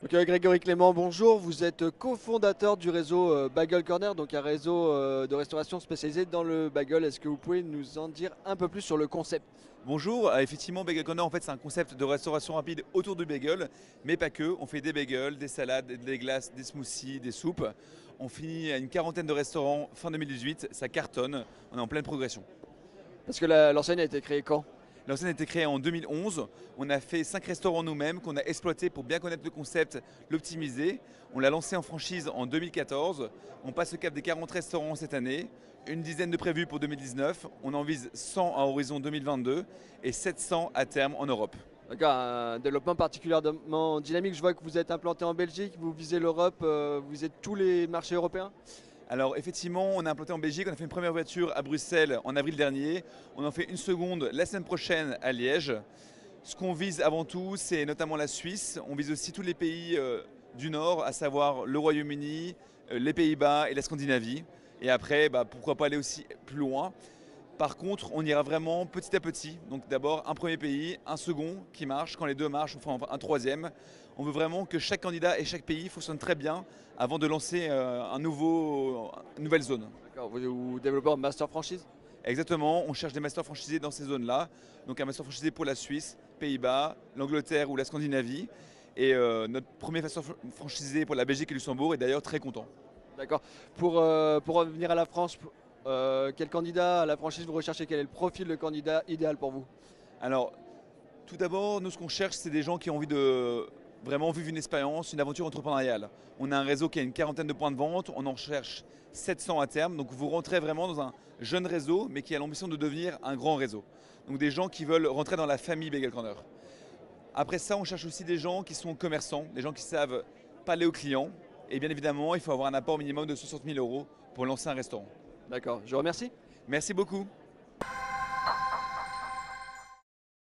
Donc, Grégory Clément, bonjour. Vous êtes cofondateur du réseau Bagel Corner, donc un réseau de restauration spécialisé dans le bagel. Est-ce que vous pouvez nous en dire un peu plus sur le concept? Bonjour, effectivement Bagel Corner en fait c'est un concept de restauration rapide autour du bagel, mais pas que, on fait des bagels, des salades, des glaces, des smoothies, des soupes. On finit à une quarantaine de restaurants fin 2018, ça cartonne, on est en pleine progression. Parce que l'enseigne a été créée quand? L'enseigne a été créée en 2011, on a fait 5 restaurants nous-mêmes qu'on a exploités pour bien connaître le concept, l'optimiser. On l'a lancé en franchise en 2014, on passe le cap des 40 restaurants cette année, une dizaine de prévus pour 2019, on en vise 100 à horizon 2022 et 700 à terme en Europe. D'accord, un développement particulièrement dynamique. Je vois que vous êtes implanté en Belgique, vous visez l'Europe, vous visez tous les marchés européens. Alors effectivement, on a implanté en Belgique, on a fait une première voiture à Bruxelles en avril dernier, on en fait une seconde la semaine prochaine à Liège. Ce qu'on vise avant tout, c'est notamment la Suisse, on vise aussi tous les pays du Nord, à savoir le Royaume-Uni, les Pays-Bas et la Scandinavie. Et après, pourquoi pas aller aussi plus loin. Par contre, on ira vraiment petit à petit. Donc d'abord un premier pays, un second qui marche. Quand les deux marchent, on fera un troisième. On veut vraiment que chaque candidat et chaque pays fonctionnent très bien avant de lancer une nouvelle zone. D'accord, vous développez en master franchise? Exactement, on cherche des masters franchisés dans ces zones-là. Donc un master franchisé pour la Suisse, Pays-Bas, l'Angleterre ou la Scandinavie. Et notre premier master franchisé pour la Belgique et le Luxembourg est d'ailleurs très content. D'accord. Pour revenir à la France, quel candidat à la franchise vous recherchez? Quel est le profil de candidat idéal pour vous? Alors, tout d'abord, nous, ce qu'on cherche, c'est des gens qui ont envie de vraiment vivre une expérience, une aventure entrepreneuriale. On a un réseau qui a une quarantaine de points de vente, on en cherche 700 à terme. Donc, vous rentrez vraiment dans un jeune réseau, mais qui a l'ambition de devenir un grand réseau. Donc, des gens qui veulent rentrer dans la famille Bagel Corner. Après ça, on cherche aussi des gens qui sont commerçants, des gens qui savent parler aux clients. Et bien évidemment, il faut avoir un apport minimum de 60 000 € pour lancer un restaurant. D'accord, je vous remercie. Merci beaucoup.